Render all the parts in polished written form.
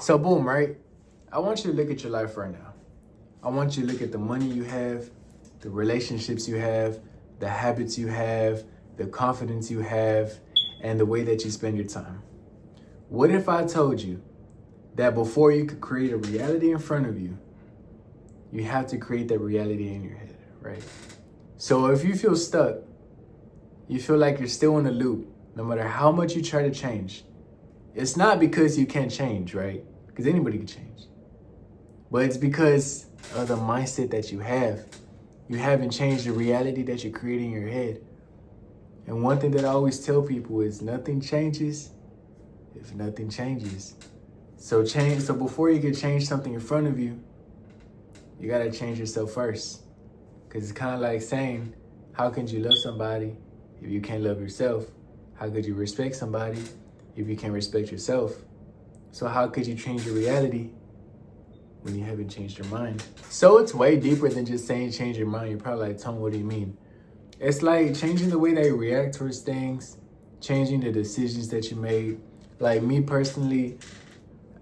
So boom, right? I want you to look at your life right now. I want you to look at the money you have, the relationships you have, the habits you have, the confidence you have, and the way that you spend your time. What if I told you that before you could create a reality in front of you, you have to create that reality in your head, right? So if you feel stuck, you feel like you're still in a loop, no matter how much you try to change, it's not because you can't change, right? Because anybody can change. But it's because of the mindset that you have. You haven't changed the reality that you're creating in your head. And one thing that I always tell people is nothing changes if nothing changes. So before you can change something in front of you, you gotta change yourself first. Because it's kind of like saying, how can you love somebody if you can't love yourself? How could you respect somebody if you can't respect yourself? So how could you change your reality when you haven't changed your mind? So it's way deeper than just saying change your mind. You're probably like, Tom, what do you mean? It's like changing the way that you react towards things, changing the decisions that you made. Like me personally,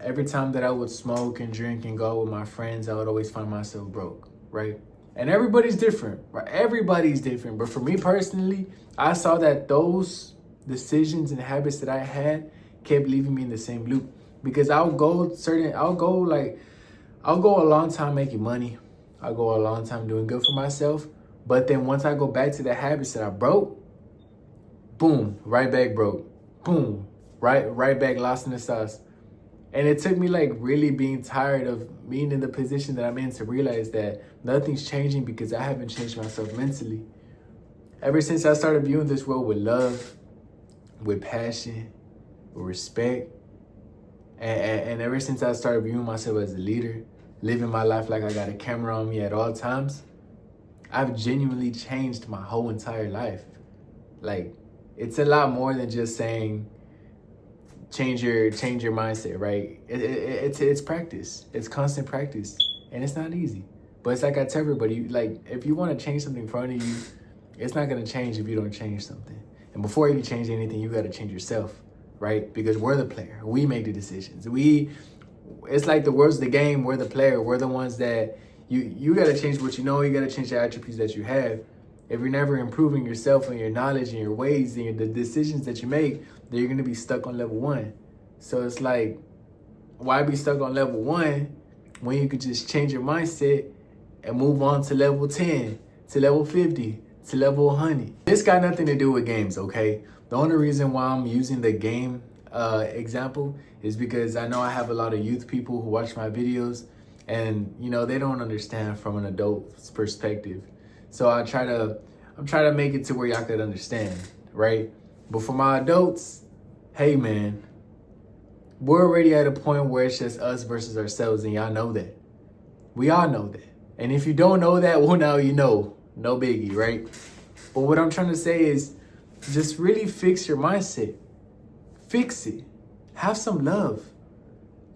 every time that I would smoke and drink and go out with my friends, I would always find myself broke, right? And everybody's different, right? Everybody's different. But for me personally, I saw that those decisions and habits that I had kept leaving me in the same loop. Because I'll go a long time making money. I'll go a long time doing good for myself. But then once I go back to the habits that I broke, boom, right back broke. Boom, right back lost in the sauce. And it took me like really being tired of being in the position that I'm in to realize that nothing's changing because I haven't changed myself mentally. Ever since I started viewing this world with love, with passion, with respect, and ever since I started viewing myself as a leader, living my life like I got a camera on me at all times, I've genuinely changed my whole entire life. Like, it's a lot more than just saying change your mindset, right? It's practice. It's constant practice, and it's not easy. But it's like I tell everybody, like, if you want to change something in front of you, it's not going to change if you don't change something. And before you can change anything, you got to change yourself, right? Because we're the player. We make the decisions. It's like the world's the game. We're the player. We're the ones that you got to change what you know. You got to change the attributes that you have. If you're never improving yourself and your knowledge and your ways and the decisions that you make, then you're going to be stuck on level 1. So it's like, why be stuck on level 1 when you could just change your mindset and move on to level 10, to level 50, to level 100. This got nothing to do with games, okay? The only reason why I'm using the game example is because I know I have a lot of youth people who watch my videos and, you know, they don't understand from an adult's perspective. So I'm trying to make it to where y'all could understand, right? But for my adults, hey man, we're already at a point where it's just us versus ourselves, and y'all know that. We all know that. And if you don't know that, well, now you know. No biggie, right? But what I'm trying to say is just really fix your mindset. Fix it. Have some love.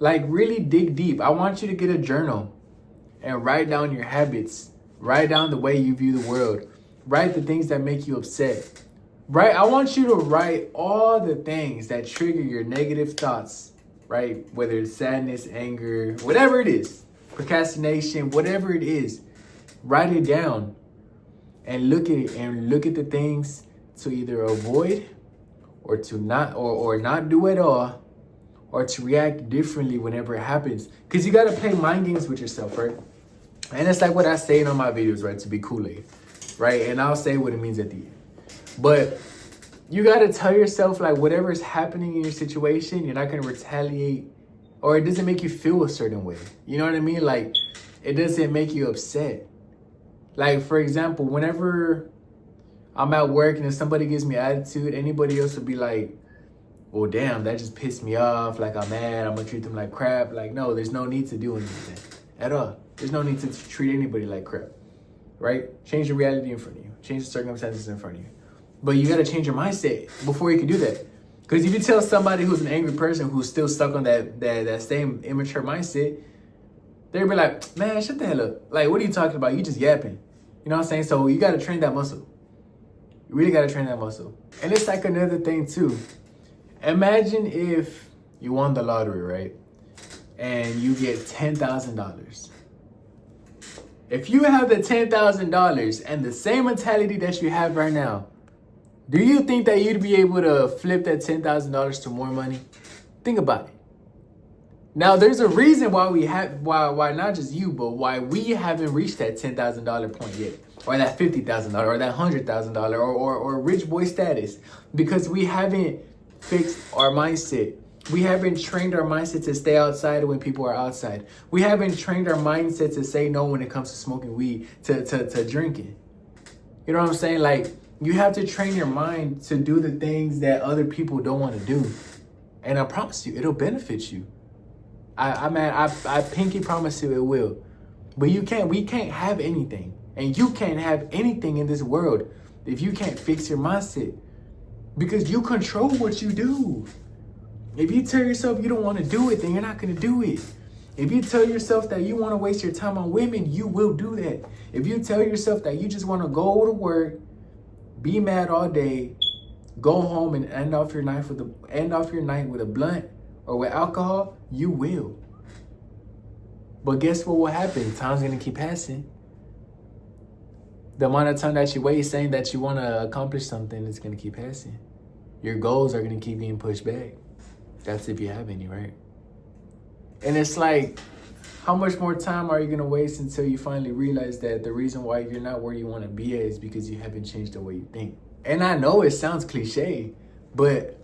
Like, really dig deep. I want you to get a journal and write down your habits. Write down the way you view the world. Write the things that make you upset. Right? I want you to write all the things that trigger your negative thoughts, right? Whether it's sadness, anger, whatever it is, procrastination, whatever it is, write it down and look at it and look at the things to either avoid or to not or not do at all, or to react differently whenever it happens. Because you got to play mind games with yourself, right? And it's like what I say in all my videos, right? To be Kool-Aid, right? And I'll say what it means at the end. But you got to tell yourself, like, whatever is happening in your situation, you're not going to retaliate, or it doesn't make you feel a certain way. You know what I mean? Like, it doesn't make you upset. Like, for example, whenever I'm at work and if somebody gives me attitude, anybody else would be like, well, damn, that just pissed me off. Like, I'm mad. I'm going to treat them like crap. Like, no, there's no need to do anything at all. There's no need to treat anybody like crap, right? Change the reality in front of you. Change the circumstances in front of you. But you got to change your mindset before you can do that. Because if you tell somebody who's an angry person who's still stuck on that same immature mindset, they'll be like, man, shut the hell up. Like, what are you talking about? You just yapping. You know what I'm saying? So you got to train that muscle. You really got to train that muscle. And it's like another thing too. Imagine if you won the lottery, right? and you get $10,000. If you have the $10,000 and the same mentality that you have right now, do you think that you'd be able to flip that $10,000 to more money? Think about it. Now, there's a reason why why not just you, but why we haven't reached that $10,000 point yet, or that $50,000, or that $100,000, or rich boy status, because we haven't fixed our mindset. We haven't trained our mindset to stay outside when people are outside. We haven't trained our mindset to say no when it comes to smoking weed, to drinking. You know what I'm saying? Like, you have to train your mind to do the things that other people don't want to do. And I promise you, it'll benefit you. I pinky promise you it will. But we can't have anything. And you can't have anything in this world if you can't fix your mindset. Because you control what you do. If you tell yourself you don't want to do it, then you're not going to do it. If you tell yourself that you want to waste your time on women, you will do that. If you tell yourself that you just want to go to work, be mad all day, go home and end off your night with a blunt or with alcohol, you will. But guess what will happen? Time's going to keep passing. The amount of time that you wait saying that you want to accomplish something is going to keep passing. Your goals are going to keep being pushed back. That's if you have any, right? And it's like, how much more time are you going to waste until you finally realize that the reason why you're not where you want to be at is because you haven't changed the way you think? And I know it sounds cliche, but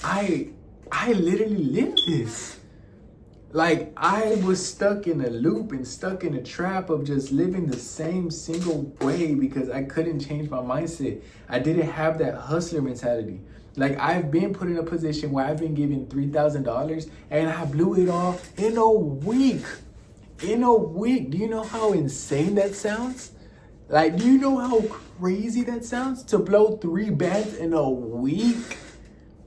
I literally lived this. Like, I was stuck in a loop and stuck in a trap of just living the same single way because I couldn't change my mindset. I didn't have that hustler mentality. Like, I've been put in a position where I've been given $3,000 and I blew it all in a week. In a week. Do you know how insane that sounds? Like, do you know how crazy that sounds? To blow 3 bands in a week?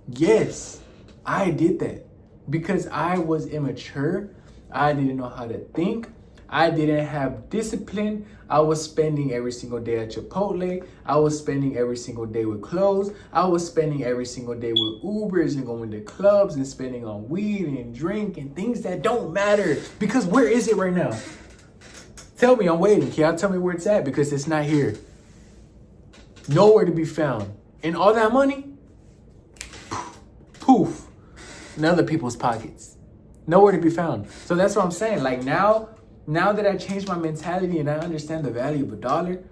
Yes, I did that because I was immature. I didn't know how to think. I didn't have discipline. I was spending every single day at Chipotle. I was spending every single day with clothes. I was spending every single day with Ubers and going to clubs and spending on weed and drink and things that don't matter. Because where is it right now? Tell me, I'm waiting. Can y'all tell me where it's at? Because it's not here. Nowhere to be found. And all that money, poof, in other people's pockets. Nowhere to be found. So that's what I'm saying. Like, now that I changed my mentality and I understand the value of $1,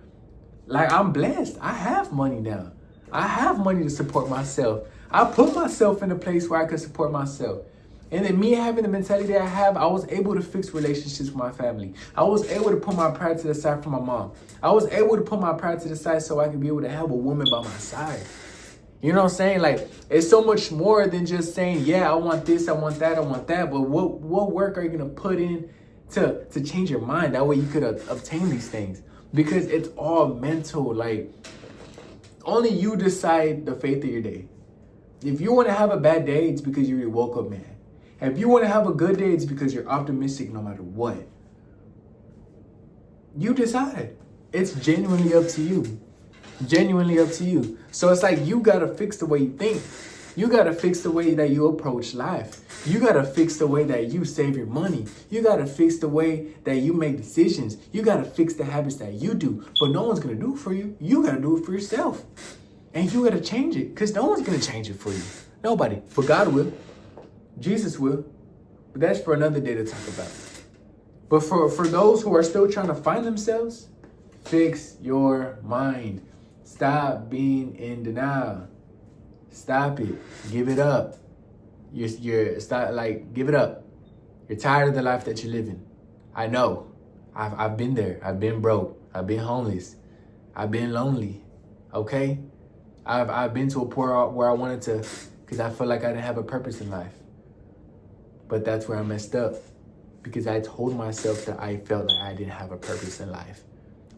like, I'm blessed. I have money now. I have money to support myself. I put myself in a place where I could support myself. And then me having the mentality that I have, I was able to fix relationships with my family. I was able to put my pride to the side for my mom. I was able to put my pride to the side so I could be able to have a woman by my side. You know what I'm saying? Like, it's so much more than just saying, yeah, I want this, I want that, I want that. But what work are you going to put in to change your mind? That way you could obtain these things. Because it's all mental. Like, only you decide the fate of your day. If you want to have a bad day, it's because you woke up mad. If you want to have a good day, it's because you're optimistic no matter what. You decide. It's genuinely up to you. Genuinely up to you. So it's like, you got to fix the way you think. You got to fix the way that you approach life. You got to fix the way that you save your money. You got to fix the way that you make decisions. You got to fix the habits that you do. But no one's going to do it for you. You got to do it for yourself. And you got to change it, because no one's going to change it for you. Nobody. But God will. Jesus will. But that's for another day to talk about. But for those who are still trying to find themselves, fix your mind. Stop being in denial. Stop it. Give it up. Give it up. You're tired of the life that you're living. I know. I've been there. I've been broke. I've been homeless. I've been lonely. Okay? I've been to a point where I wanted to, because I felt like I didn't have a purpose in life. But that's where I messed up, because I told myself that I felt like I didn't have a purpose in life.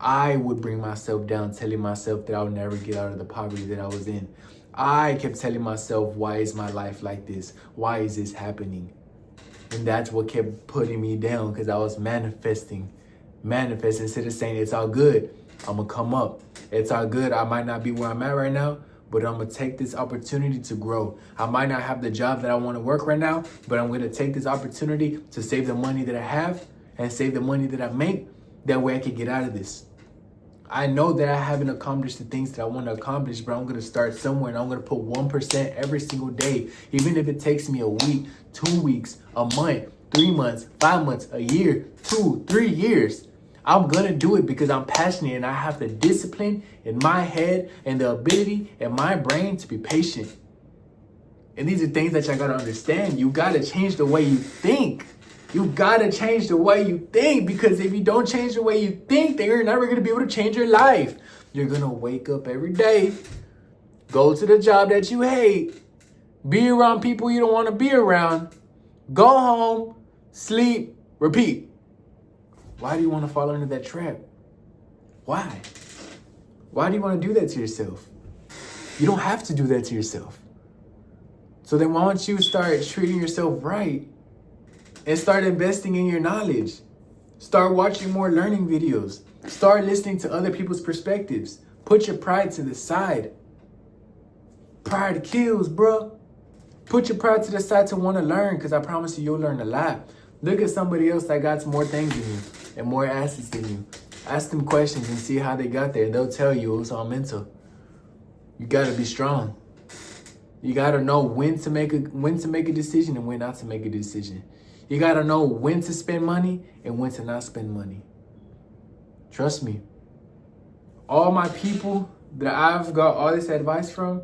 I would bring myself down, telling myself that I would never get out of the poverty that I was in. I kept telling myself, why is my life like this? Why is this happening? And that's what kept putting me down, because I was manifesting instead of saying, it's all good, I'm going to come up. It's all good. I might not be where I'm at right now, but I'm going to take this opportunity to grow. I might not have the job that I want to work right now, but I'm going to take this opportunity to save the money that I have and save the money that I make. That way I can get out of this. I know that I haven't accomplished the things that I want to accomplish, but I'm going to start somewhere, and I'm going to put 1% every single day, even if it takes me a week, 2 weeks, a month, 3 months, 5 months, a year, 2, 3 years. I'm going to do it because I'm passionate and I have the discipline in my head and the ability in my brain to be patient. And these are things that y'all got to understand. You got to change the way you think. You got to change the way you think, because if you don't change the way you think, then you're never going to be able to change your life. You're going to wake up every day, go to the job that you hate, be around people you don't want to be around, go home, sleep, repeat. Why do you want to fall into that trap? Why? Why do you want to do that to yourself? You don't have to do that to yourself. So then why don't you start treating yourself right and start investing in your knowledge? Start watching more learning videos. Start listening to other people's perspectives. Put your pride to the side. Pride kills, bro. Put your pride to the side to want to learn, because I promise you, you'll learn a lot. Look at somebody else that got more things than you and more assets than you. Ask them questions and see how they got there. They'll tell you it was all mental. You gotta be strong. You gotta know when to make a decision and when not to make a decision. You gotta know when to spend money and when to not spend money. Trust me. All my people that I've got all this advice from,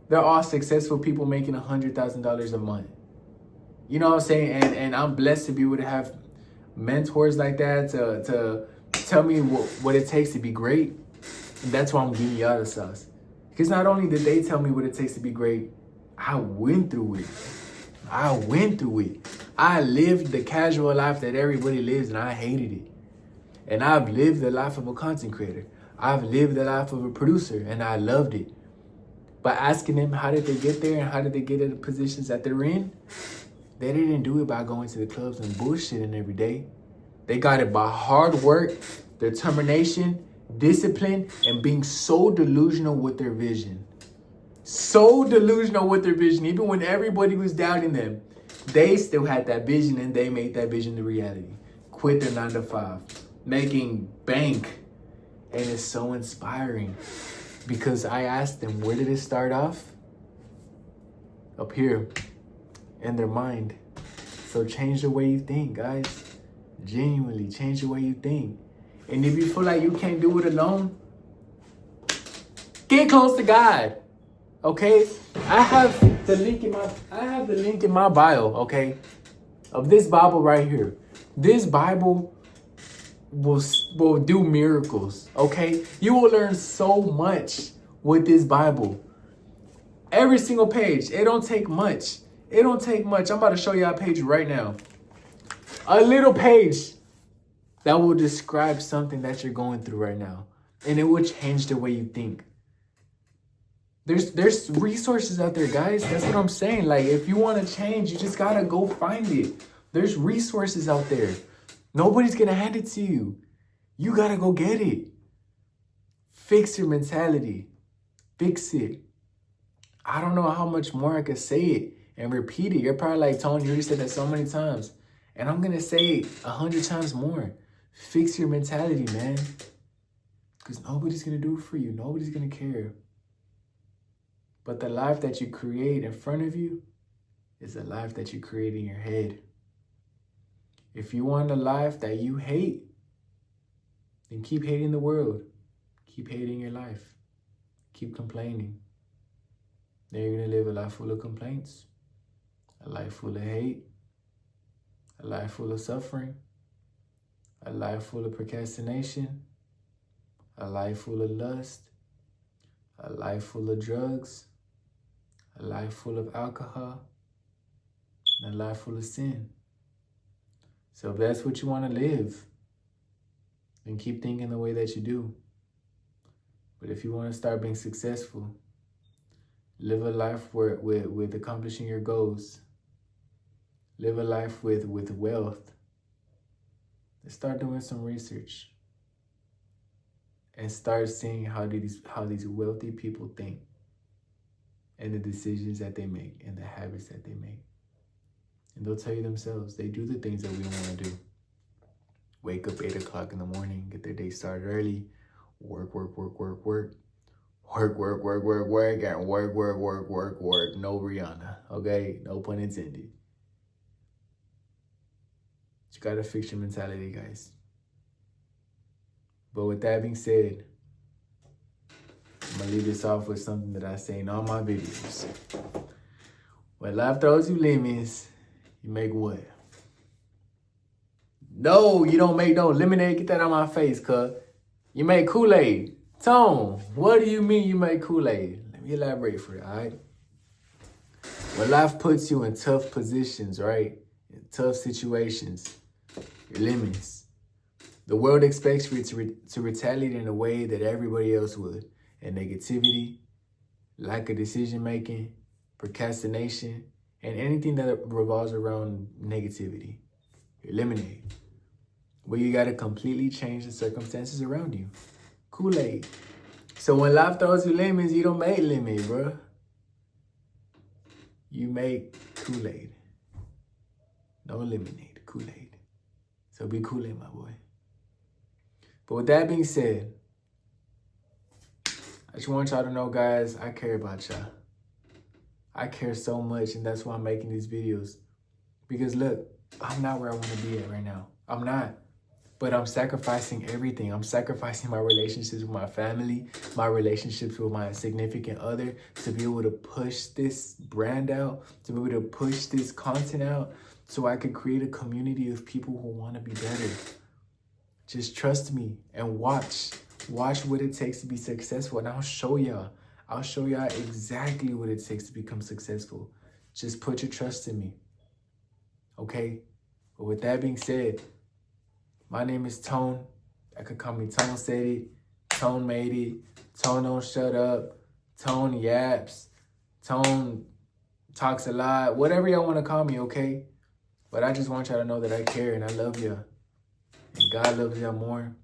they're all successful people making $100,000 a month. You know what I'm saying? And I'm blessed to be able to have mentors like that to tell me what it takes to be great. And that's why I'm giving y'all the sauce. Because not only did they tell me what it takes to be great, I went through it. I lived the casual life that everybody lives, and I hated it. And I've lived the life of a content creator. I've lived the life of a producer, and I loved it. But asking them how did they get there and how did they get in the positions that they're in, they didn't do it by going to the clubs and bullshitting every day. They got it by hard work, determination, discipline, and being so delusional with their vision. So delusional with their vision. Even when everybody was doubting them, they still had that vision, and they made that vision the reality. Quit their 9 to 5, making bank. And it's so inspiring, because I asked them, where did it start off? Up here, in their mind. So change the way you think, guys. Genuinely change the way you think. And if you feel like you can't do it alone, get close to God. Okay? I have the link in my bio, okay? Of this Bible right here. This Bible will do miracles, okay? You will learn so much with this Bible. Every single page. It don't take much. It don't take much. I'm about to show y'all a page right now. A little page that will describe something that you're going through right now. And it will change the way you think. There's resources out there, guys. That's what I'm saying. Like, if you want to change, you just gotta go find it. There's resources out there. Nobody's gonna hand it to you. You gotta go get it. Fix your mentality. Fix it. I don't know how much more I could say it and repeat it. You're probably like, Tony, you already said that so many times. And I'm gonna say it 100 times more. Fix your mentality, man. Because nobody's gonna do it for you. Nobody's gonna care. But the life that you create in front of you is the life that you create in your head. If you want a life that you hate, then keep hating the world. Keep hating your life. Keep complaining. Then you're going to live a life full of complaints, a life full of hate, a life full of suffering, a life full of procrastination, a life full of lust, a life full of drugs, a life full of alcohol, and a life full of sin. So if that's what you want to live, then keep thinking the way that you do. But if you want to start being successful, live a life with accomplishing your goals, live a life with wealth, let's start doing some research. and start seeing how these wealthy people think, and the decisions that they make, and the habits that they make. And they'll tell you themselves, they do the things that we want to do. Wake up 8 o'clock in the morning, get their day started early, work, and work. No Rihanna, okay? No pun intended. You gotta fix your mentality, guys. But with that being said, I'm gonna leave this off with something that I say in all my videos. When life throws you lemons, you make what? No, you don't make no lemonade. Get that out of my face, cuz. You make Kool-Aid. Tone, what do you mean you make Kool-Aid? Let me elaborate for you, all right? When life puts you in tough positions, right? In tough situations, your lemons. The world expects you to retaliate in a way that everybody else would. And negativity, lack of decision-making, procrastination, and anything that revolves around negativity. Your lemonade. But you gotta completely change the circumstances around you. Kool-Aid. So when life throws you lemons, you don't make lemonade, bro. You make Kool-Aid. No lemonade, Kool-Aid. So be Kool-Aid, my boy. But with that being said, I just want y'all to know, guys, I care about y'all. I care so much, and that's why I'm making these videos. Because look, I'm not where I want to be at right now. I'm not. But I'm sacrificing everything. I'm sacrificing my relationships with my family, my relationships with my significant other, to be able to push this brand out, to be able to push this content out, so I could create a community of people who want to be better. Just trust me and watch. Watch what it takes to be successful, and I'll show y'all. I'll show y'all exactly what it takes to become successful. Just put your trust in me. Okay? But with that being said, my name is Tone. I could call me Tone Said It, Tone Made It, Tone Don't Shut Up, Tone Yaps, Tone Talks a Lot, whatever y'all want to call me, okay? But I just want y'all to know that I care and I love y'all. And God loves y'all more.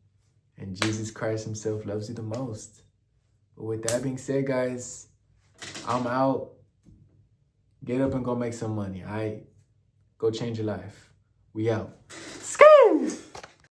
And Jesus Christ himself loves you the most. But with that being said, guys, I'm out. Get up and go make some money, all right? Go change your life. We out. Skins!